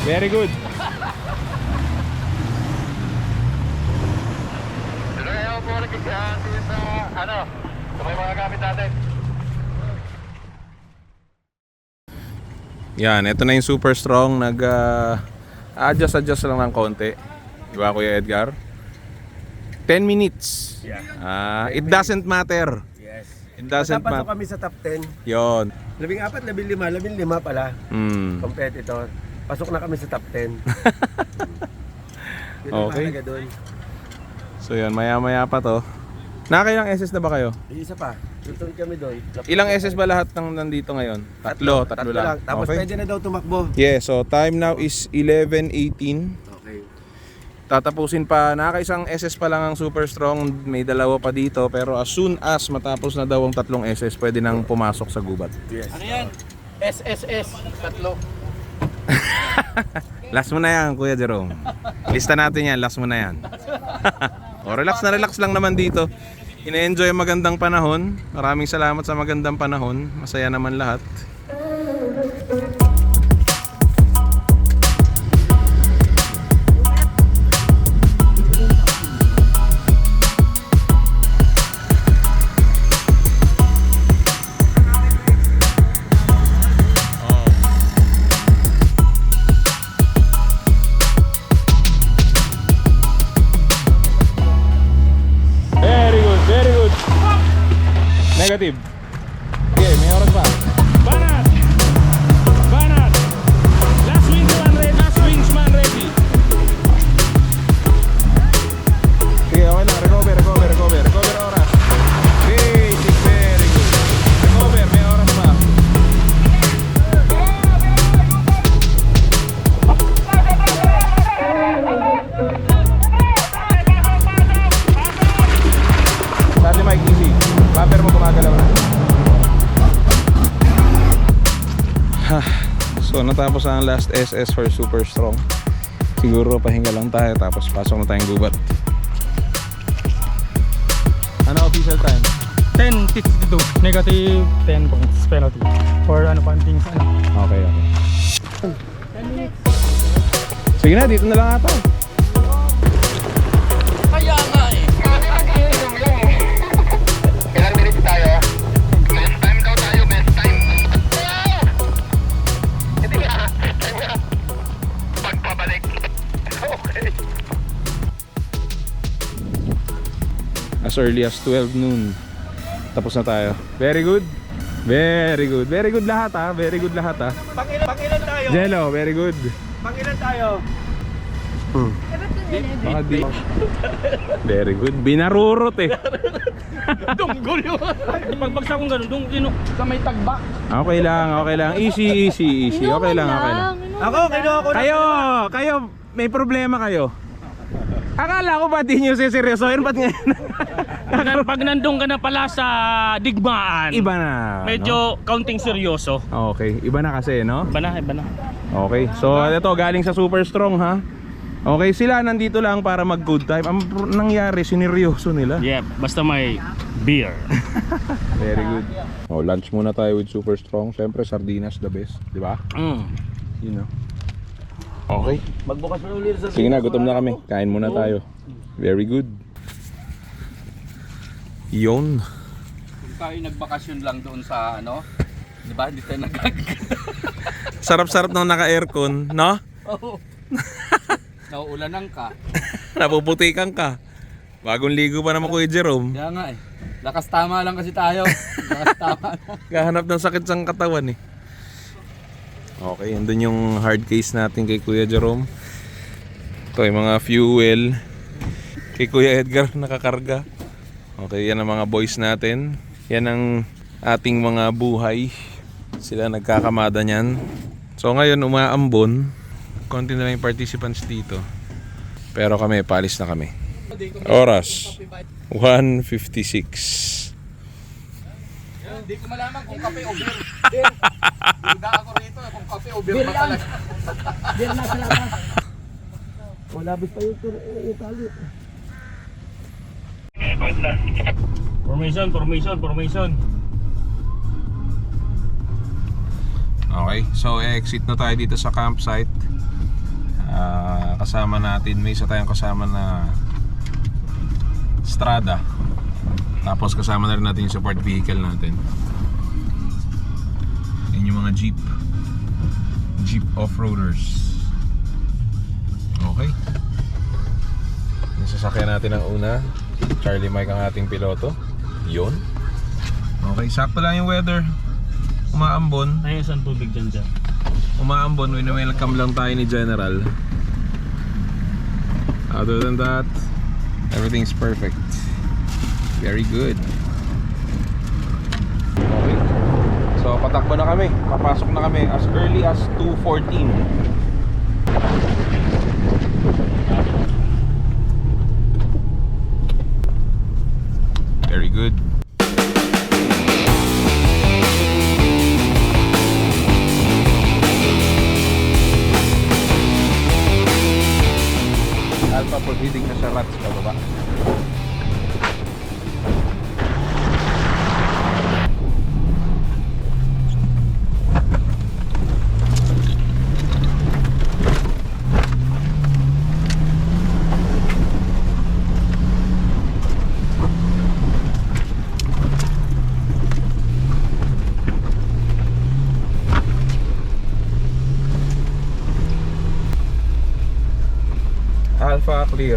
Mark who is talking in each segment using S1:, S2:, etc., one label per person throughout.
S1: Very good.
S2: Tuloy ayaw po ulit sa may mga gamit natin.
S1: Yan, ito na yung super strong. Adjust lang ng konti. Diba Kuya Edgar? 10 minutes.
S3: Yeah.
S1: It doesn't matter.
S3: Yes.
S1: It doesn't
S3: Pasok
S1: matter.
S3: kami sa top 10.
S1: Yon.
S3: 14, 15 pala. Competitor. Pasok na kami sa top 10. Yun ang
S1: Okay.
S3: mahalaga doon.
S1: So yan, maya pa to. Nakailang SS na ba kayo?
S3: Isa pa. Tutuloy kami doon.
S1: Ilang SS ba lahat ng nandito ngayon? Tatlo lang.
S3: Tapos pwede na daw tumakbo.
S1: Yeah, so time now is 11:18.
S3: Okay.
S1: Tatapusin pa, nakakaisang SS pa lang ang super strong. May dalawa pa dito, pero as soon as matapos na daw ang tatlong SS, pwede nang pumasok sa gubat.
S3: Yes.
S2: Ano yan? SSS, tatlo.
S1: Last mo na yan, Kuya Jerome. Lista natin yan, last mo na yan. O, relax lang naman dito. Ine-enjoy ang magandang panahon. Maraming salamat sa magandang panahon. Masaya naman lahat. Very good. Negative. Okay, may oras pa.
S4: Banat! Last wingsman ready.
S1: Sige, okay lang. Recover oras. Basic, very good. Recover, may oras pa. Dati Mike, easy. Bumper mo gumagalaw na. So natapos ang last SS for super strong. Siguro pahinga lang tayo tapos pasok na tayong gubat. Ano official time?
S4: 10:52. Negative 10 points penalty. Or ano pa things ano.
S1: Okay. Sige na, dito na lang ata.
S2: Kaya nga eh. Ilang minutes tayo? Best time daw tayo, best time. Hindi nga. Pagpabalik. Okay.
S1: As early as 12 noon. Tapos na tayo. Very good lahat ha.
S3: Pangilan tayo?
S1: Jello, very good.
S3: Pangilan tayo?
S1: Baka di. Very good. Binarurot eh.
S4: Dunggol yun. Pagbagsak kong ganun, dunggol sa may tagba.
S1: Okay lang. Easy. Okay lang.
S3: Ako, kinuha ko na.
S1: Kayo, may problema kayo. Akala ko ba di nyo siseryosohin? Ba't ngayon?
S4: Pag nandun ka na pala sa digmaan,
S1: Iba na.
S4: medyo counting seryoso.
S1: No? Okay, iba na kasi, no?
S4: Iba na.
S1: Okay, so ito galing sa super strong ha. Okay, sila nandito lang para mag good time. Ang nangyari, sineryoso nila.
S4: Yeah, basta may beer.
S1: Very good. Oh, lunch muna tayo with super strong. Siyempre, sardinas the best, di ba? You know. Okay.
S3: Magbukas mo ulit sa...
S1: Sige na, gutom na kami. Kain muna tayo. Very good. Yun.
S5: Kung tayo nagbakasyon lang doon sa ano, di ba? Hindi tayo
S1: Sarap-sarap nang naka-aircon, no?
S5: Oo. nauulanan ka.
S1: Napuputikan ka. Bagong ligo pa naman Kuya Jerome.
S5: Kaya nga eh. Lakas tama lang kasi tayo. Lakas tama lang.
S1: Gahanap ng sakit sa katawan eh. Okay, andun yung hard case natin kay Kuya Jerome. Ito yung mga fuel. Kay Kuya Edgar nakakarga. Okay, yan ang mga boys natin. Yan ang ating mga buhay. Sila nagkakamada niyan. So ngayon umaambon. Konti na lang yung participants dito. Pero kami, paalis na kami. Oras 1:56.
S5: Hindi ko malaman kung kape o beer. Duda ako rito kung kape o beer ba talaga.
S3: Labis pa yung tali.
S4: Formation.
S1: Okay, so exit na tayo dito sa campsite. Kasama natin, may isa tayong kasama na Strada. Tapos kasama na rin natin yung support vehicle natin. Yan yung mga Jeep off-roaders. Okay. Yung sasakyan natin ang una, Charlie Mike ang ating piloto. Yun. Okay, sakto lang yung weather. Umaambon.
S4: Ayun saan tubig dyan.
S1: Umaambon, welcome lang tayo ni General. Other than that, everything's perfect. Very good. Okay. So patakbo na kami. Papasok na kami as early as 2:14. Very good. Alpha proceeding na sa rats pababa.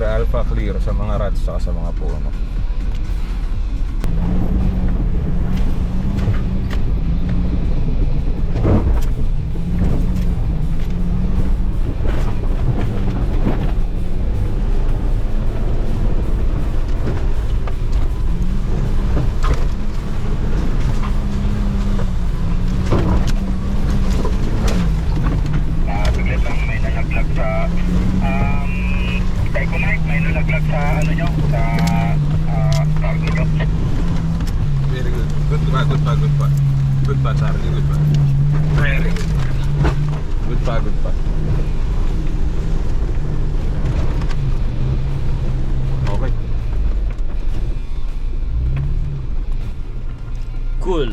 S1: Alpha clear sa mga rats saka sa mga puno.
S2: Bigla lang may nalaglag sa Econite, may nalaglag sa ano nyo, sa cargo nyo.
S1: Very good. Good pa. Good pa, Charlie. Good pa. Very good. Good pa. Okay.
S4: Cool.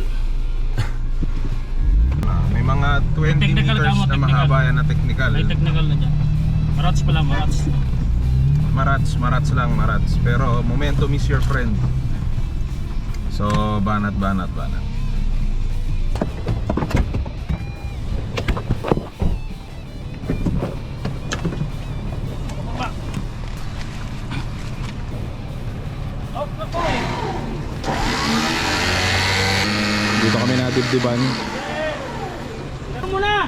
S1: May mga 20
S4: Technical
S1: meters
S4: ka mo,
S1: na
S4: technical.
S1: mahaba yan na technical.
S4: May technical na dyan. Marats pala, marats.
S1: Marats lang. Pero momentum is your friend. So, banat. Dito kami nadibdiban.
S4: Ito muna!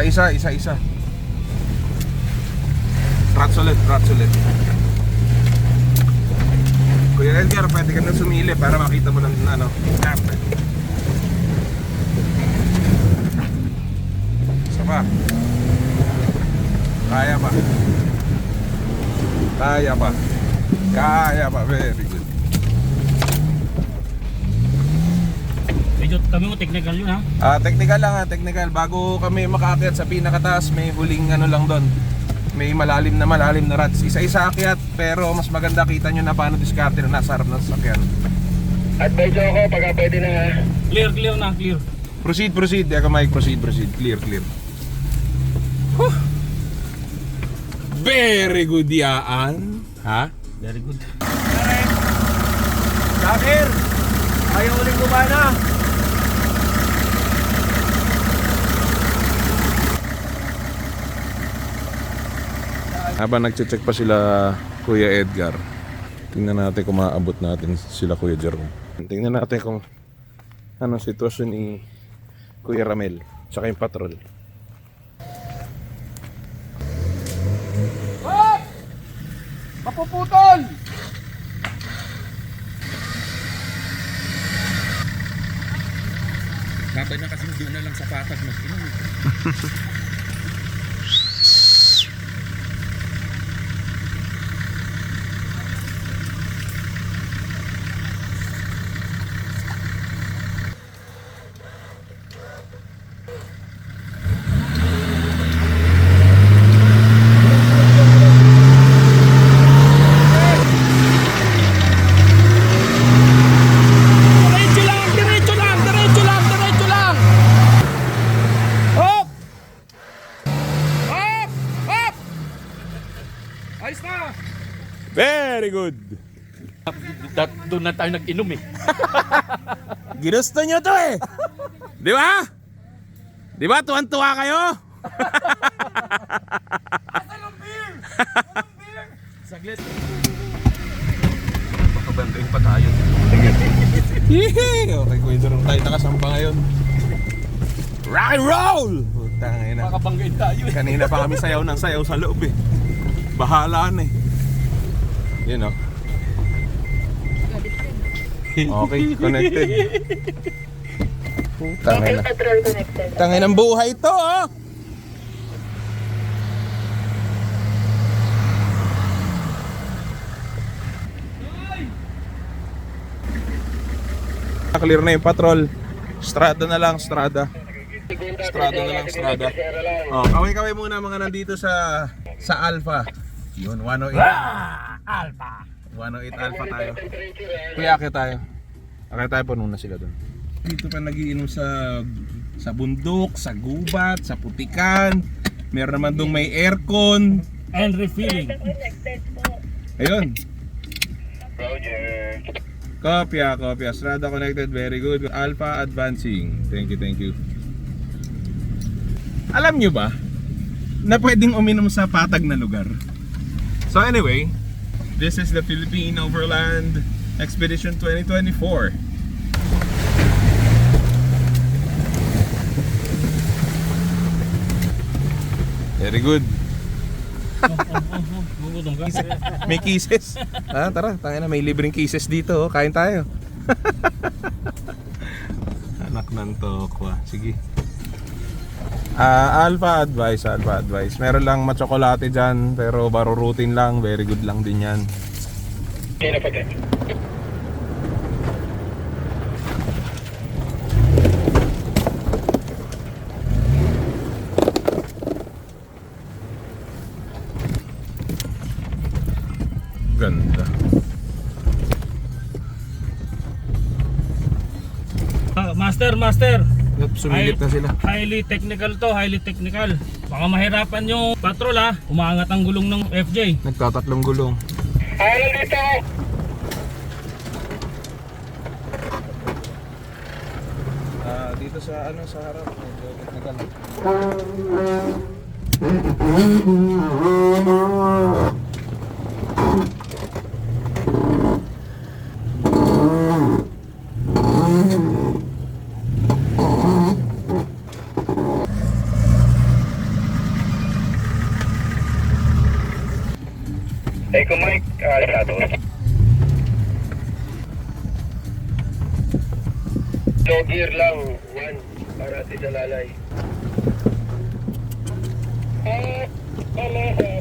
S1: Isa. Rats ulit. Kuya Edgar, pwede ka nang sumili para makita mo ng map. Isa pa. Kaya pa. Very good.
S4: Thank Medyo kami mo technical yun ha.
S1: Technical lang technical. Bago kami makaakyat sa pinakataas, may huling ano lang doon. May malalim na rods. Isa-isa akyat, pero mas maganda kita nyo na paano diskarte na nasa harap ng sasakyan.
S2: Advise ako pagka pwede na ha.
S4: Clear na, clear.
S1: Proceed. Eka Mike, proceed. Clear. Huh. Very good yaan. Ha?
S4: Very good.
S3: Dakir! Ayaw uling kumana!
S1: Habang nagche-check pa sila Kuya Edgar, tingnan natin kung maaabot natin sila Kuya Jerome. Tingnan natin kung anong sitwasyon ni Kuya Ramel tsaka yung patrol.
S5: Hop! Mapuputol! Babay na kasi doon na lang sa patag mo. Diretso lang! Hop! Hop! Ayos na!
S1: Very good!
S5: Doon na tayo nag-inom eh.
S1: Ginusto nyo to eh! Di ba? Di ba? Tuwan-tuwa kayo?
S5: Saglit.
S1: Baka bandain pa tayo. Yehey! Okay, Kuya Jerome, tayo nakasamba ngayon. Rock and roll! Putang ina.
S5: Makabanggain tayo eh.
S1: Kanina pa kami sayaw ng sayaw sa loob eh. Bahala na eh. Yun o. Okay, connected. Tangin na. Tangin ang buhay to oh! Clear na yung patrol. Strada na lang, strada. Oh, kaway-kaway muna mga nandito sa Alpha. Yun, 108.
S4: Alpha.
S1: 108 Alpha tayo. Kuya, akit tayo. Akit tayo, puno na sila doon. Dito pa nagiinom sa bundok, sa gubat, sa putikan. Meron naman doon may aircon.
S4: And refilling.
S1: Ayun. Kopya. Strada connected, very good. Alpha advancing. Thank you. Alam nyo ba na pwedeng uminom sa patag na lugar? So anyway, this is the Philippine Overland Expedition 2024. Very good.
S4: Gugutom ka.
S1: May kisses. Tara, tangina, may libreng kisses dito. Oh. Kain tayo. Anak ng tokwa. Sige. Alpha advice. Meron lang matsokolate dyan, pero baro routine lang. Very good lang din yan. Ganda.
S4: Master.
S1: Sumilip na sila.
S4: Highly technical. Baka mahirapan yung patrol ha. Umaangat ang gulong ng FJ.
S1: Nagtatatlong gulong.
S2: Ayun dito!
S1: Dito sa sa harap. Medyo technical.
S2: Echo Mike, Shadows. Low gear lang, 1 para di nalalay.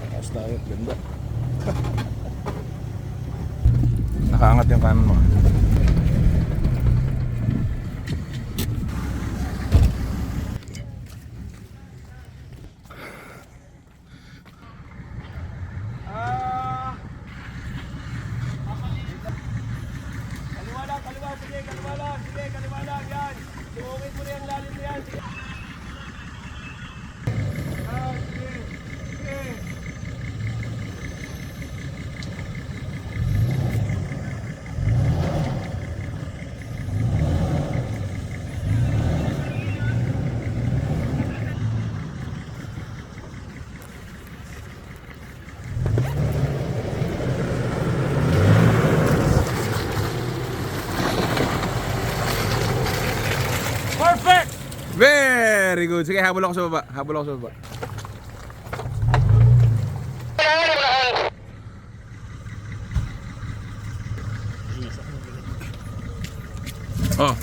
S1: Taas tayo, ganda. Nakaangat yung kanan mo. good. Sige, habol ako sa baba. Habol ako sa baba. Oh.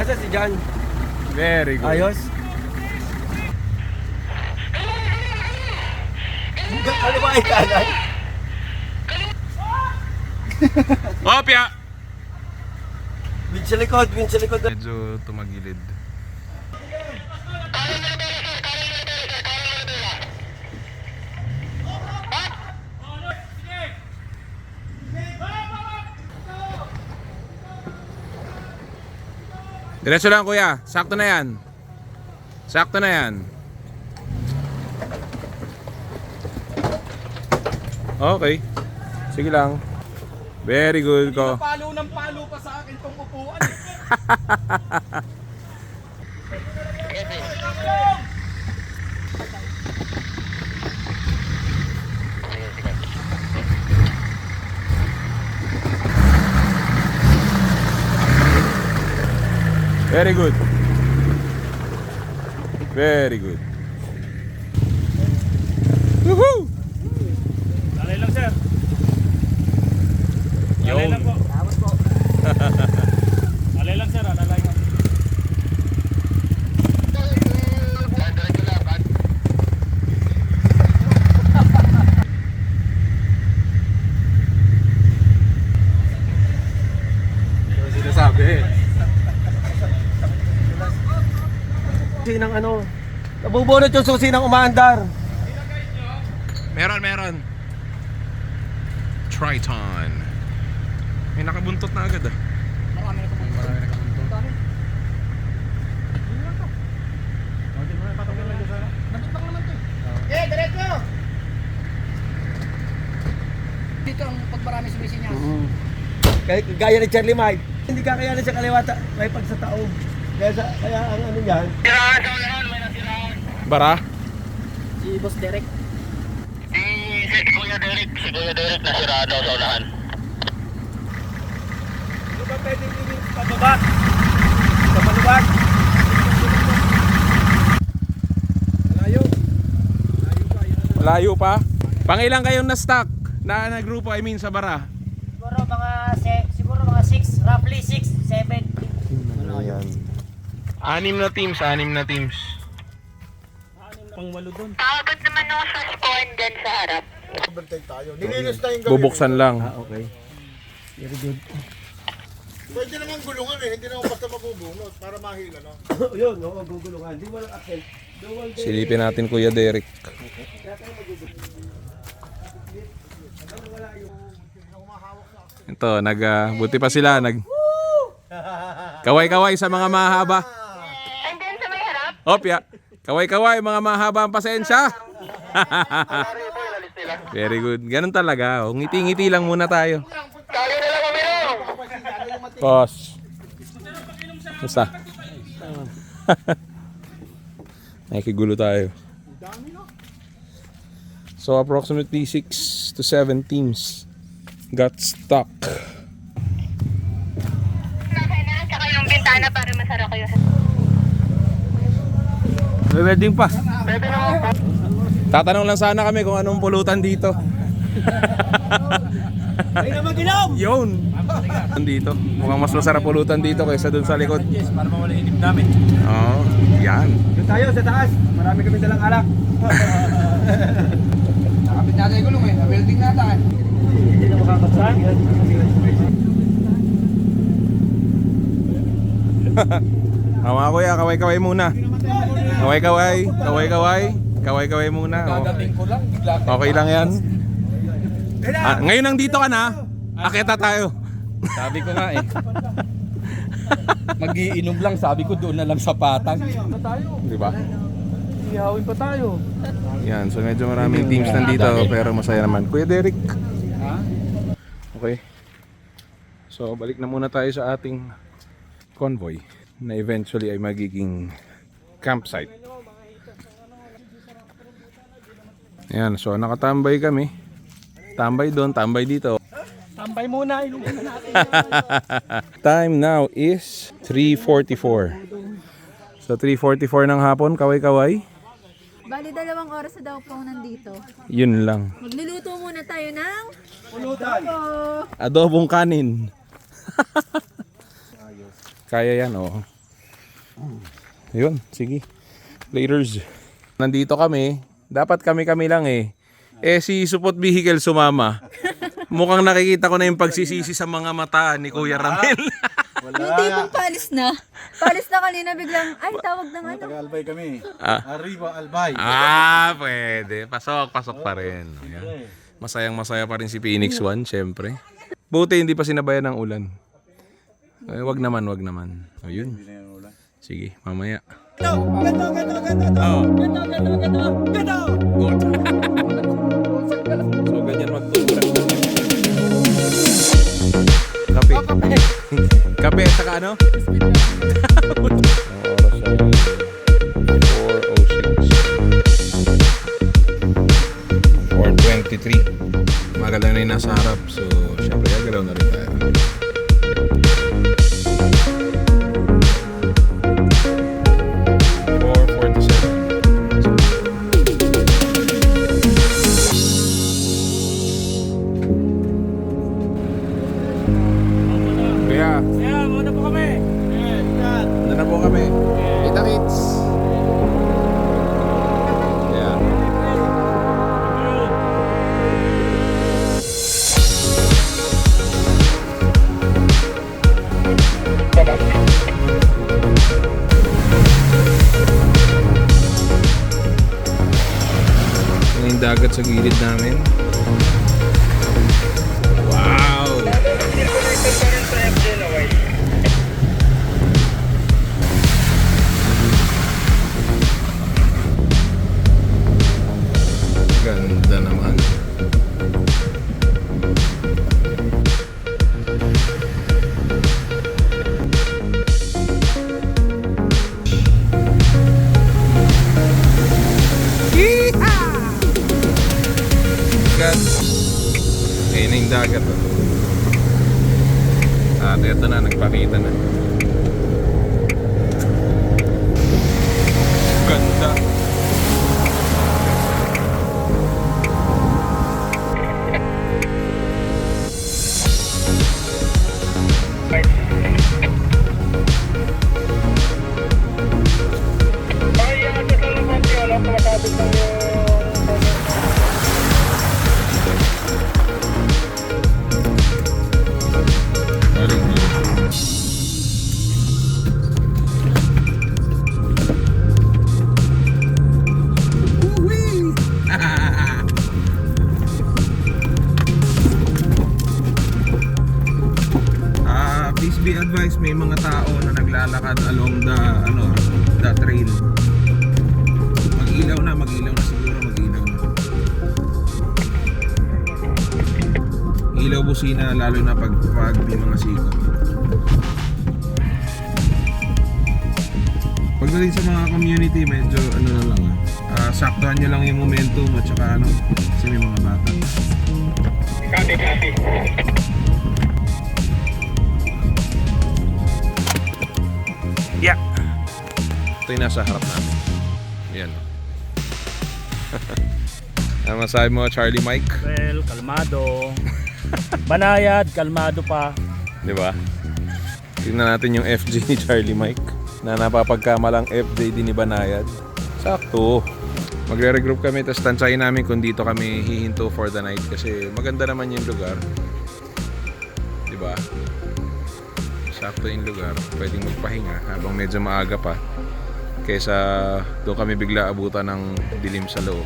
S3: Asa si John?
S1: Very good.
S3: Ayos? Kaliwa ay kanan.
S1: Opya!
S3: Win sa likod, win sa likod.
S1: Medyo tumagilid. Diretso lang kuya, sakto na yan. Sakto na yan. Okay. Sige lang. Very good ko.
S5: Palo ng palo pa sa akin tong upuan.
S1: Very good. Very good. Woohoo!
S4: Alay lang sir. Alay lang po. Alay lang sir, alay lang.
S3: Susi ng ano. Nabubunot yung susi ng umaandar.
S1: Meron. Triton. May nakabuntot na agad ah.
S5: Marami nakabuntot. Nandito naman to. Diretso! Dito ang pagmarami sumisinyas.
S3: Gaya ni Charlie Mike. Hindi kakayanin sa kaliwata. May pag sa taong. Kaya ang ano yan.
S1: Bara?
S5: Si Boss Derek.
S2: Si Kuya Derek nasirado sa unahan.
S3: Hindi ba pwedeng gawin pababa? Sa paluwag?
S1: Malayo pa? Pangilang kayong na-stock? Na grupo, I mean sa bara?
S6: Siguro mga 6, roughly 6, 7.
S1: Ayan. Anim na teams.
S4: Pangwalo doon.
S7: Paabot naman ako sa spawn dyan sa harap.
S8: Nilinis na yung gabi.
S1: Bubuksan lang.
S3: Okay. Very good.
S8: Pwede naman gulungan eh, hindi naman basta mabubunot para mahila, no?
S3: Yun, oo, gugulungan. Hindi mo lang accent.
S1: Silipin natin Kuya Derek. Ito, buti pa sila, kaway-kaway sa mga mahaba.
S7: Andyan sa may harap.
S1: Opya, kaway-kaway, mga mahaba ang pasensya. Very good. Ganun talaga. Oh. Ngiti-ngiti lang muna tayo.
S2: Tayo na lang uminom!
S1: Boss. Basta. Nakikigulo tayo. So approximately 6 to 7 teams got stuck.
S7: Okay na, tsaka yung bintana para masara kayo.
S3: May wedding pa.
S1: Tatanong lang sana kami kung anong pulutan dito.
S3: Ay naman gilaw!
S1: Yun. Dito. Mukhang mas masarap pulutan dito kaysa dun sa likod.
S4: Yes, para mawala yung namin.
S1: Oo. Yan.
S3: Doon tayo sa taas. Marami kami dalang alak.
S5: Nakapit natin yung gulong eh. Na-welding nata eh.
S3: Hindi na makakasaan.
S1: Mga kuya, kaway-kaway muna. Kaway-kaway muna. Oh.
S5: Gagating ko lang. Bigla
S1: Okay lang yan. Ngayon nandito ka na. Akita tayo.
S5: Sabi ko nga eh. Magiinom lang, sabi ko doon na lang sa patag.
S1: Di ba?
S3: ihawin pa tayo.
S1: Yan, so medyo maraming teams nandito pero masaya naman. Kuya Derek. Okay. So balik na muna tayo sa ating convoy na eventually ay magiging campsite. Yan, so nakatambay kami. Tambay doon, tambay dito.
S3: Tambay muna, inumin natin.
S1: Time now is 3:44. So 3:44 ng hapon, kaway-kaway.
S9: Bali, 2 oras na daw po nandito.
S1: Yun lang.
S9: Magluluto muna tayo ng
S1: Adobong kanin. Kaya yan, oh. Yun, sige. Laters. Nandito kami. Dapat kami-kami lang eh. Si Support Vehicle sumama. Mukhang nakikita ko na yung pagsisisi sa mga mata ni Kuya Ramel.
S9: yung tipong palis na. Palis na kanina biglang, ay tawag ng ano.
S8: Taga-Albay kami. Arriba, Albay.
S1: Pwede. Pasok pa rin. Ayan. Masayang-masaya pa rin si Phoenix One, syempre. Buti hindi pa sinabayan ng ulan. Wag naman. O yun. Sige, mamaya. So ganyan magtulog. Kape. Kape at saka ano? Ang oras ay 4:06. 4:23. Magalang na yung nasa harap. So syempre gagalaw na rin tayo.
S4: Kaya, muna po kami.
S1: Doon na po kami. Kita kits. Yeah. Yung dagat sa gilid namin. Wow! Ganda naman. Dagat. Ayun na yung dagat. At eto na, nagpakita na. Ganda. Please be advised, may mga tao na naglalakad along the trail. Mag-ilaw na siguro, mag-ilaw na. Ilaw busina lalo na pag may mga sikop. Pagdating sa mga community, medyo na lang saktuhan nyo lang yung momentum at saka kasi may mga bata.
S2: Copy.
S1: Yeah. Ito yung nasa harap namin. Yan. Ano masabi mo, Charlie Mike?
S4: Well, kalmado. Banayad, kalmado pa.
S1: Di ba? Tingnan natin yung FJ ni Charlie Mike na napapagkamalang FJ din ni Banayad. Sakto. Magre-regroup kami tapos tansyahin namin kung dito kami hihinto for the night kasi maganda naman yung lugar. Di ba? Sakto yung lugar, pwedeng magpahinga habang medyo maaga pa kaysa doon kami bigla abutan ng dilim sa loob.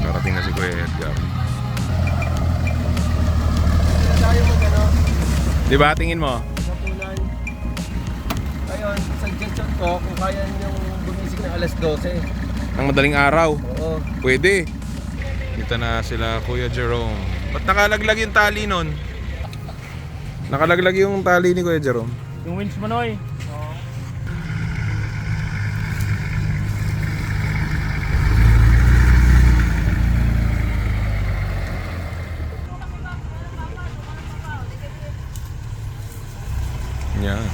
S1: Parating na si Kuya Edgar.
S3: Tayo
S1: Diba tingin mo?
S3: Kapunan. Ayun, suggestion ko kung kaya niyong ng alas 12.
S1: Ang madaling araw.
S3: Oo.
S1: Pwede. Dito na sila Kuya Jerome. Ba't nakalaglag yung tali nun? Nakalaglag yung tali ni Kuya Jerome.
S4: Yung winch mo, Noy.
S1: Yan.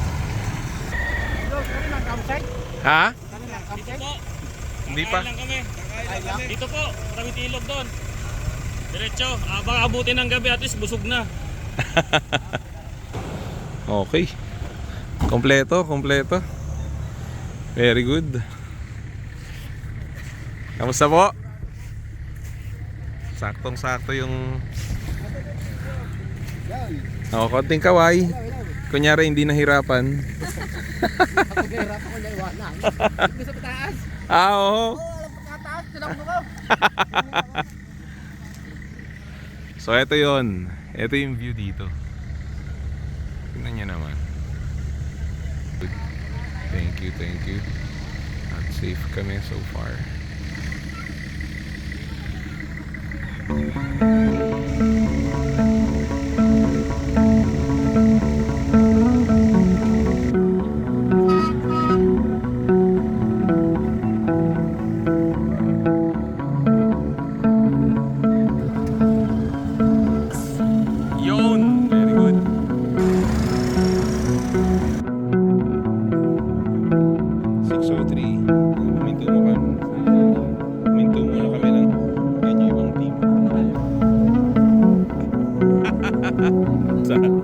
S1: Ha? Hindi pa.
S4: Kakain lang kami. Dito po, kami ilog doon. Diretso, baka abutin ng gabi at least busog na.
S1: Okay. Kompleto. Very good. Kamusta po? Saktong-sakto yung... konting kaway. Kunyari hindi nahirapan.
S5: Ako nahirapan ko na iwanan. Gusto pa taas.
S1: Oo.
S5: Alam pa taas, tinakbo ko.
S1: So ito yon. Ito yung view dito. Tingnan nyo naman. Good. Thank you. At safe kami so far. Yun! Very good. Huminto muna kami ng yan yung ibang team. Saan?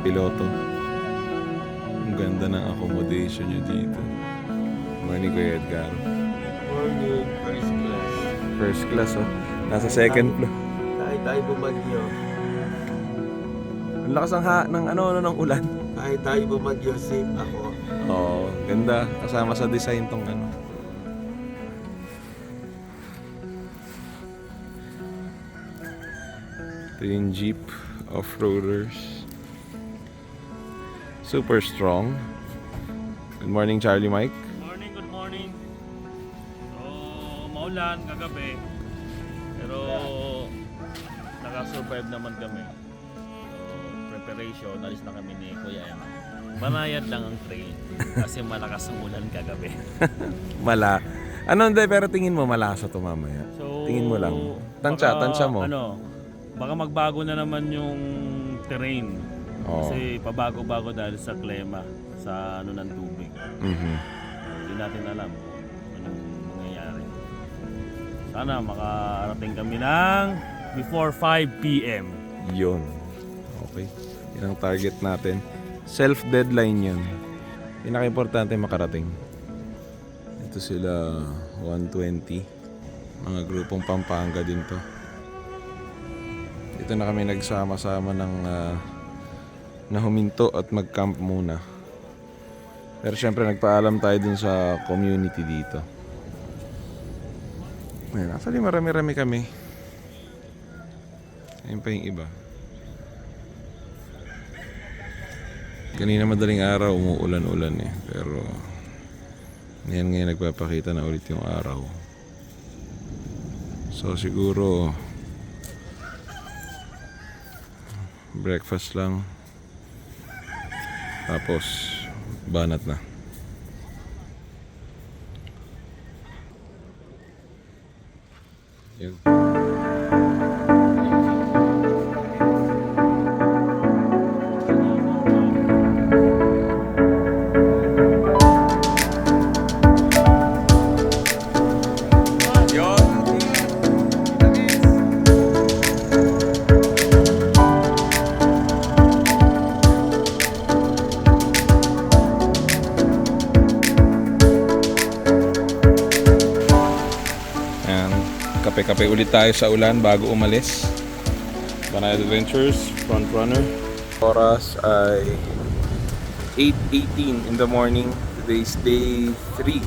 S1: Piloto. Ang ganda ng accommodation nyo dito. Morning, Kuya Edgar.
S3: Morning, first class.
S1: First class, oh. Nasa second floor.
S3: Kahit tayo bumagyo.
S1: Ang lakas ng ng ulan.
S3: Kahit tayo bumagyo, safe ako.
S1: Oo, ganda. Kasama sa design tong ano. Ito yung Jeep Off-Roaders. Super strong. Good morning, Charlie Mike.
S4: Good morning. So, maulan kagabi. Pero nakasurvive naman kami. So, preparation, alis na kami ni Kuya Emma. Banayad lang ang trail kasi malakas ang ulan kagabi.
S1: Mala. Ano hindi, pero tingin mo malasa to mamaya.
S4: So,
S1: Tingin mo lang. Tansya mo.
S4: Baka magbago na naman yung terrain.
S1: Oo.
S4: Kasi pabago-bago dahil sa klima, sa ano ng tubig.
S1: Mhm.
S4: Hindi natin alam kung anong mangyayari. Sana makarating kami ng before 5 p.m.
S1: Yun. Okay. Yan ang target natin. Self-deadline yun. Pinaka-importante makarating. Ito sila 120. Mga grupong Pampanga din to. Ito na kami nagsama-sama ng na huminto at mag-camp muna. Pero syempre nagpaalam tayo dun sa community dito. Ayan, actually marami-rami kami. Ayun pa yung iba. Kanina madaling araw umuulan-ulan eh. Pero ngayon nagpapakita na ulit yung araw. So siguro breakfast lang. Tapos banat na. Yun. Kape-kape ulit tayo sa ulan bago umalis. Banayad Adventures, front runner. Oras ay 8:18 in the morning. Today's day 3.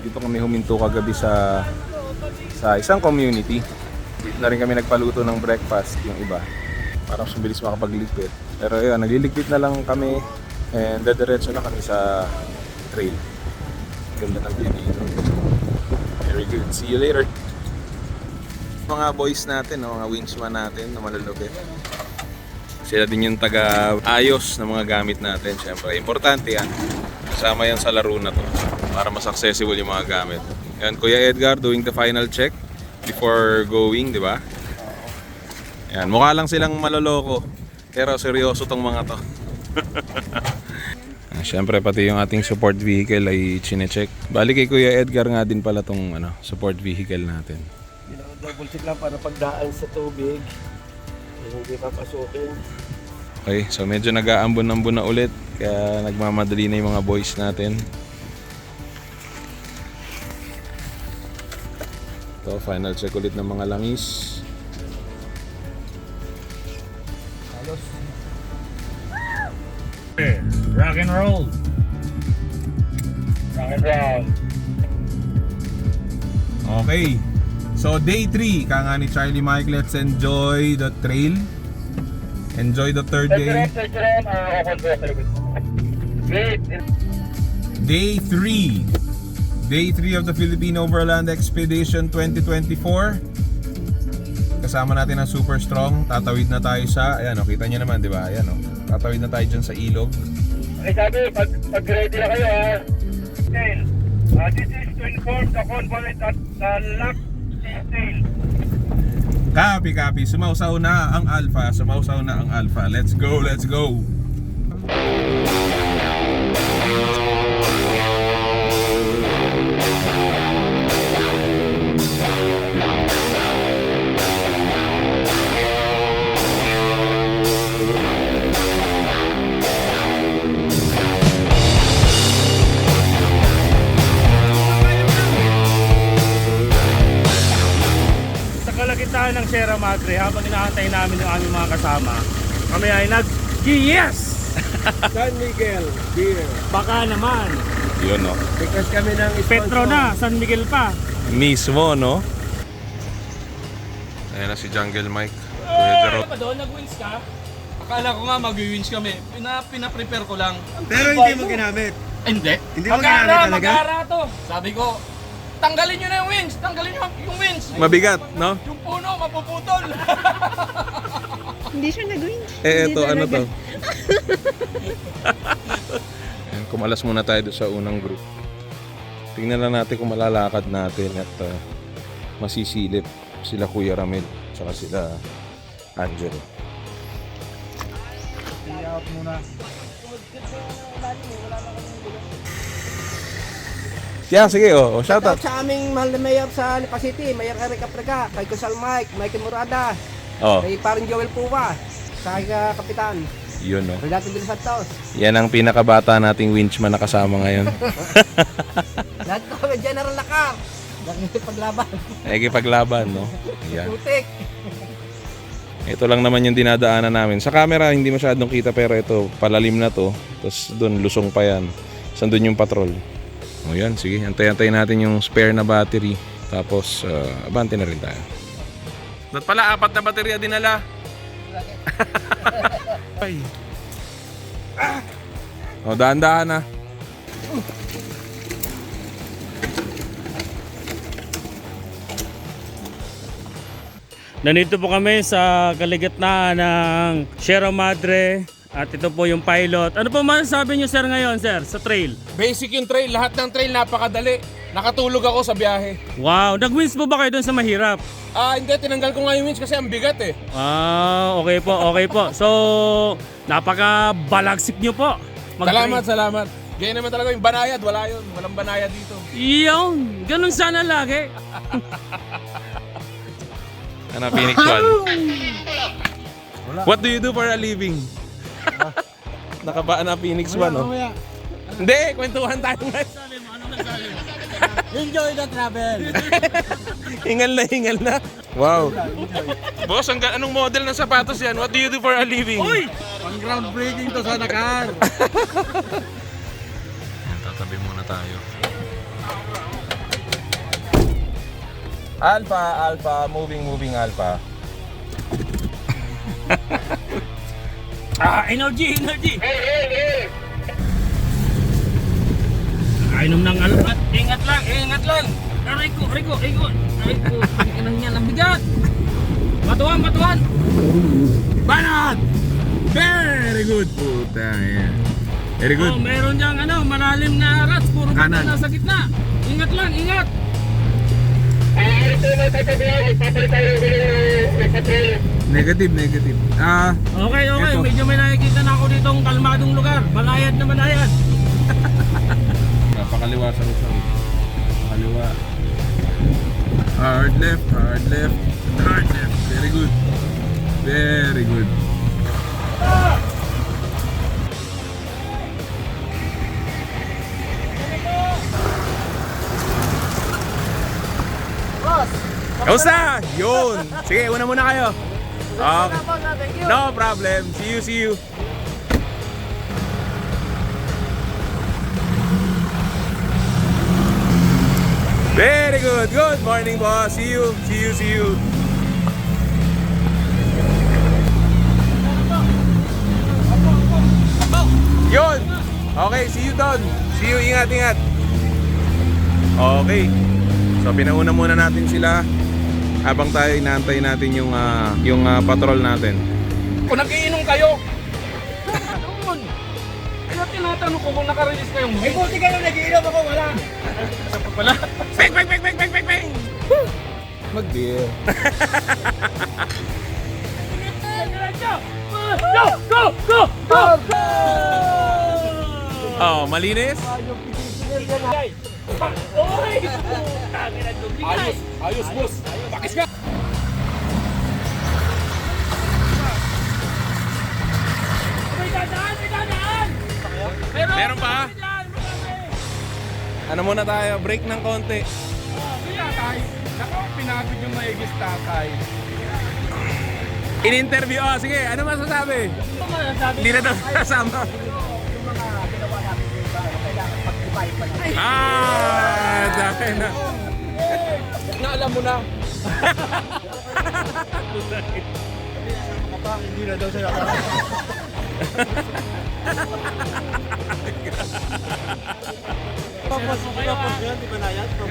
S1: Dito kami huminto kagabi sa isang community. Dito na rin kami nagpaluto ng breakfast yung iba. Para mas mabilis makapagligpit. Pero yun, nagliligpit na lang kami and dadiretso na kami sa trail. Ganda ng view dito. Very good. See you later. Mga boys natin, mga winchman natin na malalupit. Sila din yung taga-ayos ng mga gamit natin. Siyempre, importante yan. Kasama yan sa laro na to para mas accessible yung mga gamit. Yan, Kuya Edgar doing the final check before going, di ba? Yan, mukha lang silang maloloko. Pero seryoso tong mga to. Siyempre pati yung ating support vehicle ay chinecheck. Bali kay Kuya Edgar nga din pala tong support vehicle natin.
S3: Double check lang para pagdaan sa tubig. Hindi papasukin.
S1: Okay, so medyo nag-aambon-ambon na ulit. Kaya nagmamadali na yung mga boys natin. Ito, final check ulit ng mga langis.
S4: Rock and roll.
S2: Rock and roll.
S1: Okay. So day 3, kanga ni Charlie Mike, let's enjoy the trail. Enjoy the third day. Day 3. Day 3 of the Philippine Overland Expedition 2024. Kasama natin ang Super Strong. Tatawid na tayo sa, ayan o, kita nyo naman, di ba? Ayan o, tatawid na tayo dyan sa ilog.
S2: Okay, sabi, pag ready na kayo ha. Tail. This is to inform the convoy at the lock tail.
S1: Copy. Sumausaw na ang Alpha. Let's go.
S4: Kalagitnaan ng Sierra Madre, habang inaantay namin yung aming mga kasama, kami ay nag-yes!
S3: San Miguel, beer.
S4: Baka naman.
S1: Yun no.
S3: Because kami ng sponsor.
S4: Petro na, San Miguel pa.
S1: Mismo, no? Ayan na si Jungle Mike. Kuya Jarot.
S5: Pa doon, nag-wins ka? Akala ko nga mag-wins kami. Pina-prepare ko lang.
S3: Pero hindi mo ginamit.
S5: Hindi.
S3: Hindi mo ginamit talaga?
S5: Mag-ara to. Sabi ko, tanggalin nyo na yung wings. Tanggalin nyo yung wings.
S1: Mabigat, no?
S5: Yung puno, mapuputol.
S9: Hindi siya nag-winch.
S1: Ito, ano to? Ayan, kumalas muna tayo doon sa unang group. Tingnan lang natin kung malalakad natin at masisilip sila Kuya Ramil saka sila Angelo.
S4: Out muna.
S1: Yeah, sige, shout out.
S3: Sa aming mahal na mayor sa Lipa City, Mayor Eric Apraga, kay Kusal Mike, Mikey Murada, kay Paring Joel Puwa, sa Kapitan.
S1: Yun, no?
S3: Renato de los Santos.
S1: Yan ang pinakabata nating winchman na kasama ngayon.
S3: Lahat ko kami General Lakar. Nakikipaglaban.
S1: Nakikipaglaban, no? Yan.
S3: Putik.
S1: Ito lang naman yung dinadaanan namin. Sa camera, hindi masyadong kita pero ito, palalim na to. Tapos doon, lusong pa yan. Saan doon yung patrol? O yan, sige. Antay-antay natin yung spare na battery. Tapos, abante na rin tayo. Ba't pala, 4 na baterya dinala? Ay. O, dahan-dahan na.
S4: Nandito po kami sa kalagitnaan ng Sierra Madre At ito po yung pilot. Ano po masasabi nyo sir ngayon sir sa trail?
S1: Basic yung trail. Lahat ng trail napakadali. Nakatulog ako sa biyahe.
S4: Wow, nag-wins po ba kayo dun sa mahirap?
S1: Hindi. Tinanggal ko nga yung winch kasi ang bigat eh.
S4: Okay po, okay po. So, napaka-balagsik nyo po.
S1: Salamat. Ganyan naman talaga yung banayad. Wala yun. Walang banayad dito.
S4: Iyon, ganun sana lagi.
S1: Ano, Phoenix 1? What do you do for a living? Nakabaan na Phoenix 1, oh. Hindi, kwentuhan tayo ngayon.
S3: Enjoy the travel.
S1: Hingal na. Wow. Boss, anong model ng sapatos yan? What do you do for a living?
S4: Uy!
S5: Pang groundbreaking to sa Dakar.
S1: Tatabi muna tayo. Alpha, moving Alpha.
S4: Energy! Nakainom ng alpat. Ingat lang. Aray ko. Inang niyan, ang bigat. Matuan. Banat! Very good.
S1: Puta, yan. Very good.
S4: Oh, meron diyang malalim na rats. Puro bata
S1: Kanan.
S4: nasa gitna. Ingat lang.
S1: Negative.
S4: Okay.
S1: Eto.
S4: Medyo may nakikita na ako ditong kalmadong lugar. Banayad na banayad.
S1: Napakaliwa sa usap. Kaliwa. Hard left. Very good. Kamusta? Yun! Sige, una muna kayo. Okay. No problem. See you. Very good. Good morning, boss. See you. Yun! Okay, see you doon. See you, ingat. Okay. So pinauna muna natin sila habang tayo inaantay natin yung patrol natin.
S5: Kung nag-iinom kayo. Doon. Kaya tinatanong ko kung naka-release kayong
S3: Eh, buti kayo nag-iinom ako, wala.
S1: Bang! Mag-beer.
S4: Go!
S1: Oh, malinis?
S5: Ayos, boss. Pakis ka.
S1: Meron pa? Ano muna tayo? Break ng konti.
S5: Tatay. Nako, pinapit yung maigis tatay.
S1: In-interview. Oh, sige. Ano masasabi? Hindi na daw kasama. Dahil na.
S5: Na alam mo na.
S8: Hindi na daw siya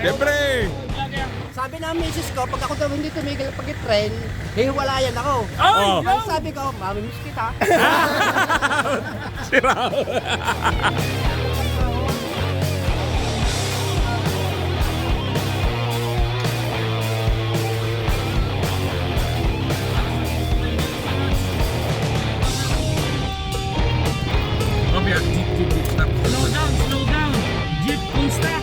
S1: Siyempre.
S3: Sabi na misis ko, pag ako daw hindi tumigil pag-train, hiwalayan ako.
S1: Oh.
S3: Ang sabi ko, mamimiss kita.
S1: Sira. Jeep, stop.
S4: Slow down. Jeep, stop.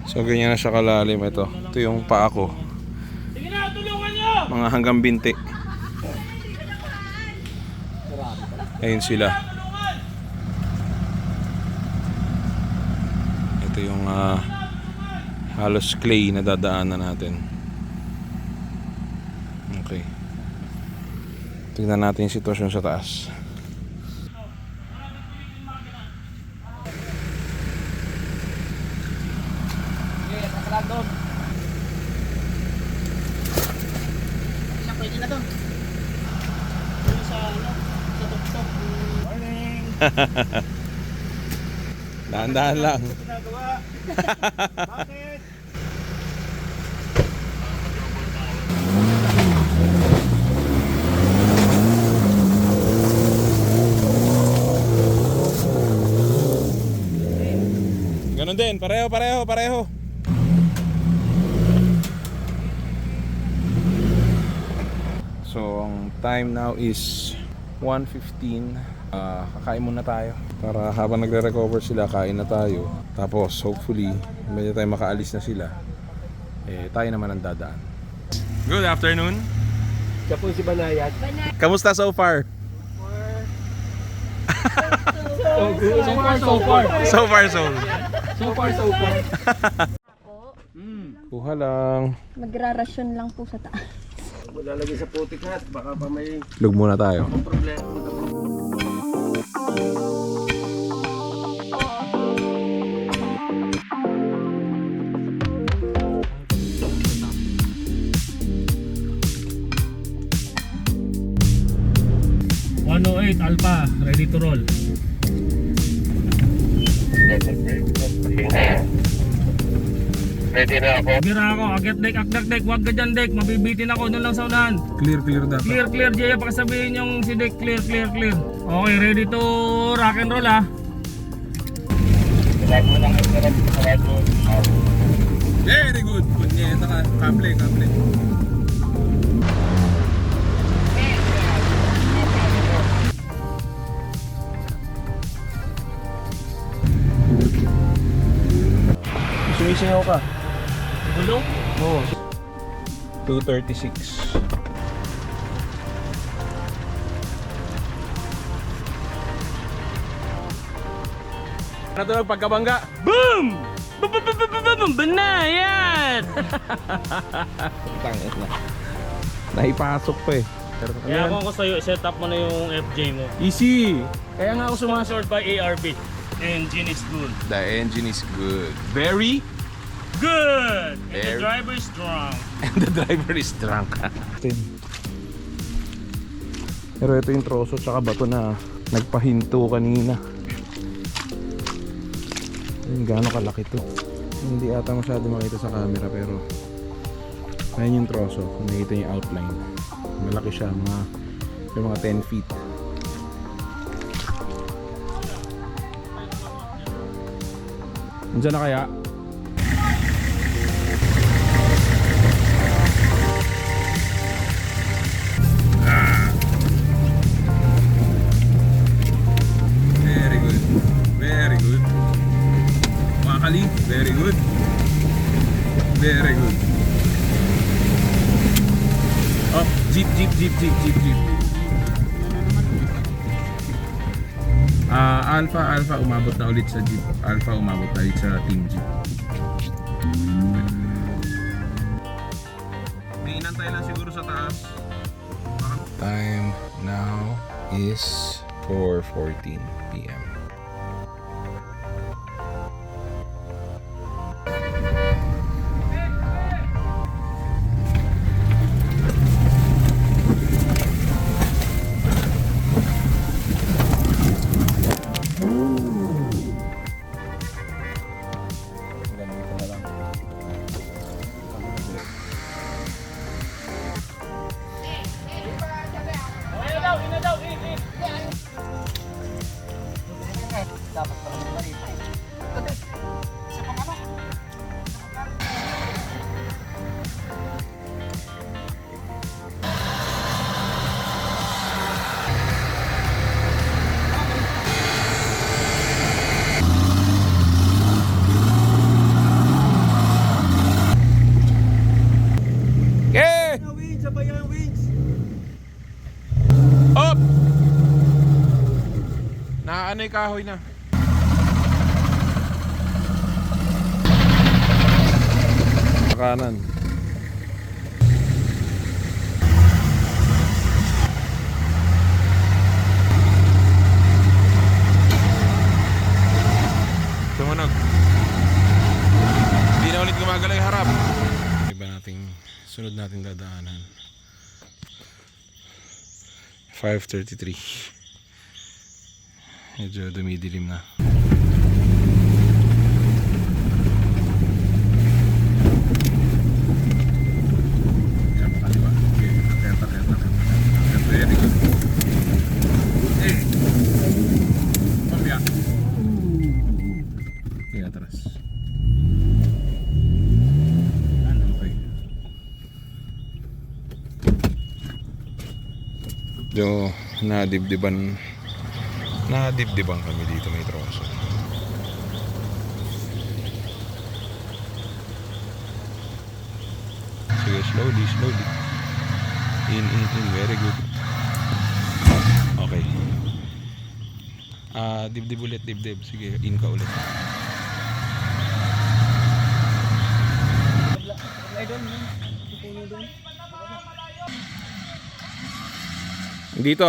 S1: So ganyan na siya kalalim. Ito yung paa ko.
S4: Sige na, tulungan nyo!
S1: Mga hanggang binti. Ayun sila. Ito yung halos clay na dadaanan natin. Okay. Tingnan natin yung sitwasyon sa taas. Dahan-dahan lang.
S2: Ginagawa. Bakit?
S1: Ganun din, pareho. So, ang time now is 1:15. Kakain muna tayo. Para habang nagre-recover sila, kain na tayo. Tapos, hopefully, medyo tayo makaalis na sila. Tayo naman ang dadaan. Good afternoon.
S3: Siya po si Banayat.
S1: Kamusta so far?
S3: So far.
S1: So far. Kuha lang.
S9: Magrarasyon lang po sa taas.
S3: Lalagay sa putik hat, baka pa may
S1: Lug muna tayo.
S3: problema.
S4: Alpha, ready to roll.
S2: Ready na ako.
S4: Bira ako, agad dek, akdak dek, wag ka dyan dek, mabibitin ako, doon lang sa unahan.
S1: Clear dapat.
S4: Clear, Jaya, pakisabihin yung si dek, clear. Okay, ready to rock and roll ha.
S2: Wala mo lang ang sarap sa radyo.
S1: Very good. Punyeta ka. Kable.
S3: Sumisingaw ka.
S4: Gulong?
S3: Oo.
S1: 236. Natunog pagkabangga.
S4: Boom! Banayad!
S1: Tangit na. Naipasok pa eh. Pero
S4: Kaya kung ako sa'yo, set up mo na yung FJ mo.
S1: easy. Kaya nga ako
S4: Sponsored by ARB. Engine is good.
S1: The engine is good. Very.
S4: Good! And the
S1: Very-
S4: driver is strong.
S1: And the driver is drunk. Pero ito yung troso tsaka bato na nagpahinto kanina. Ayun, gaano kalaki to. Hindi ata masyado makita sa camera pero ayun yung troso. Nakita yung outline. Malaki siya, may mga 10 feet. Nandiyan na kaya? Very good. Makakali, very good. Oh, jeep. Alpha umabot na ulit sa jeep. Alpha umabot na ulit sa team jeep. May inantay lang siguro sa taas. Time now is 4:14 p.m. Up! Nakaano yung kahoy na. Kanan. Tumunog. Hindi na ulit gumagalaw yung harap. Iba nating sunod nating dadaanan. 5:33. Medyo dumidilim na. Yan, pakaliwa. Okay, kenta. Very good. Hey! Pambia. Okay, atras. Okay. So, nadibdiban kami dito, may troso. Sige, slowly. In, very good. Okay. Dibdib ulit. Sige, in ka ulit. Dito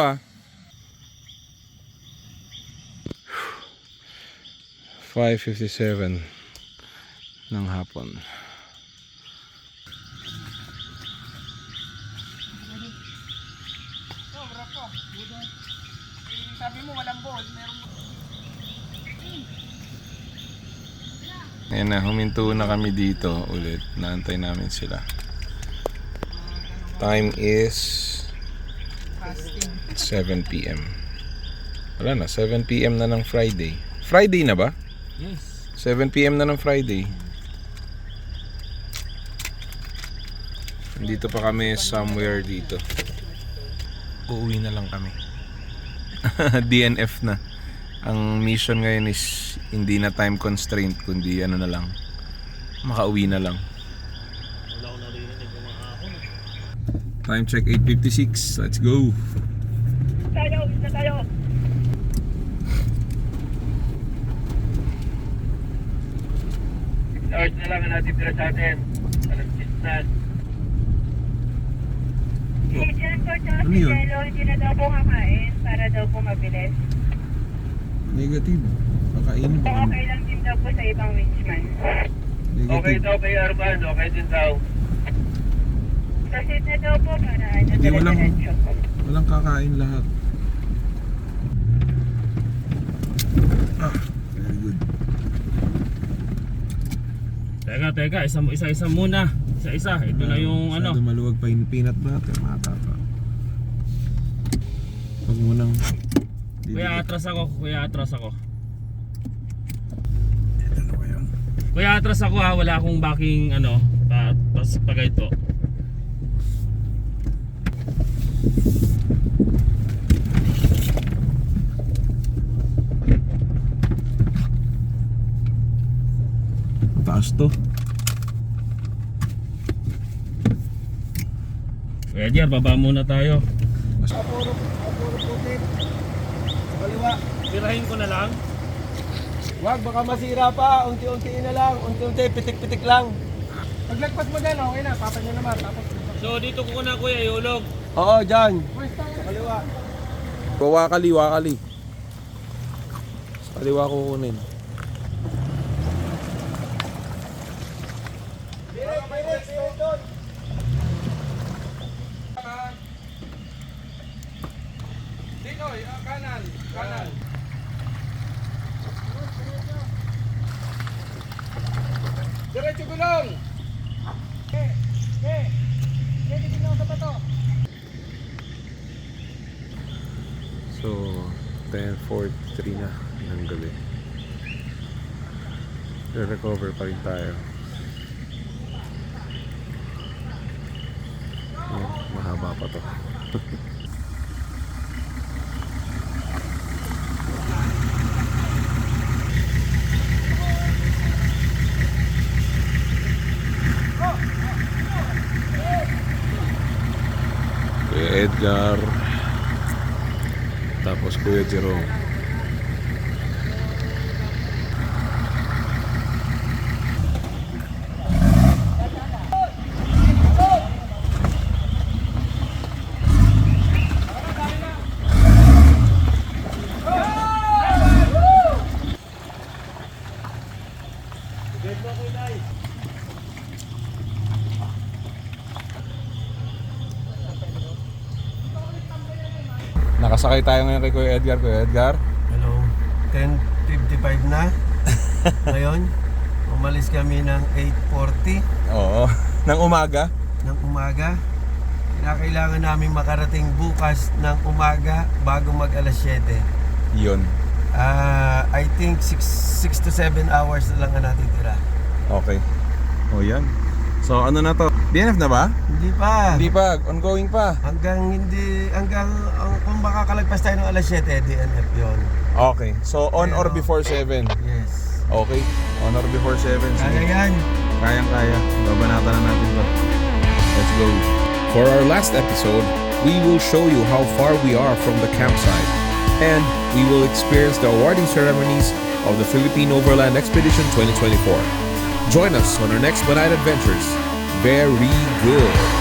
S1: 5:57 ng hapon.
S3: Sabi mo walang ball, meron.
S1: Ayan na, huminto na kami dito ulit. Naantay namin sila. Time is 7 p.m. Wala na, 7 p.m. na ng Friday. Friday na ba?
S4: Yes.
S1: 7 p.m. na ng Friday. Dito pa kami somewhere dito. Uuwi na lang kami. DNF na. Ang mission ngayon is hindi na time constraint, kundi ano na lang, makauwi na lang. Time check 8:56. Let's go.
S2: Tayo. Hours na lang ang natitira sa atin. Alas 6 na.
S1: Ano yun?
S7: Hindi na daw po kakain para daw po mabilis.
S1: Negative. Kakainin pa kami.
S7: Okay lang din daw po sa ibang winchman.
S2: Okay daw kay Arman, okay din daw.
S7: Proceed na daw po para
S1: Hindi,
S7: diretso.
S1: walang kakain lahat. Very good.
S4: Teka, isa-isa muna. Isa-isa. Ito na yung ano.
S1: Masyado maluwag pa yung peanut butter, matapa. Huwag mo nang
S4: Kuya, atras ako.
S1: Ito na kayo.
S4: Kuya, atras ako ha. Wala akong backing ano. Tapos pag ito.
S1: Taas to.
S4: Kuya Jer, baba muna tayo.
S3: Apuro putit. Kaliwa.
S4: Tirahin ko na lang.
S3: Wag, baka masira pa. Unti-unti na lang. Unti-unti, pitik-pitik lang. Paglagpas mo dyan, okay na. Papa nyo naman. Tapos,
S4: So dito ko na kuya, iulog.
S3: oo, dyan. Sa kaliwa.
S1: Wakali. Sa kaliwa kukunin.
S3: Dinoy, kanan. Diretso gulong.
S1: So, 10:43 na ng gabi. Re-recover pa rin tayo. Ayan, mahaba pa to. Kuya Edgar, tapos Kuya Jerome. Nakasakay tayo ngayon kay Kuya Edgar. Kuya Edgar,
S4: Hello.
S3: 10:55 na. Ngayon, umalis kami ng 8:40
S1: Oo. Nang umaga?
S3: ng umaga. Kailangan namin makarating bukas ng umaga bago mag alas 7.
S1: Yun.
S3: I think 6 to 7 hours na lang ang natitira.
S1: Okay. O yan. So ano na to? DNF na ba?
S3: Hindi pa.
S1: Hindi pa. Ongoing pa.
S3: Hanggang kung makakalagpas tayo ng alas 7, DNF yun.
S1: Okay. So on or before 7?
S3: Yes.
S1: Okay. On or before 7.
S3: Kaya yan.
S1: Kayang-kaya. Babanatan na natin to. Let's go. For our last episode, we will show you how far we are from the campsite. And we will experience the awarding ceremonies of the Philippine Overland Expedition 2024. Join us on our next Banana Adventures. Very good.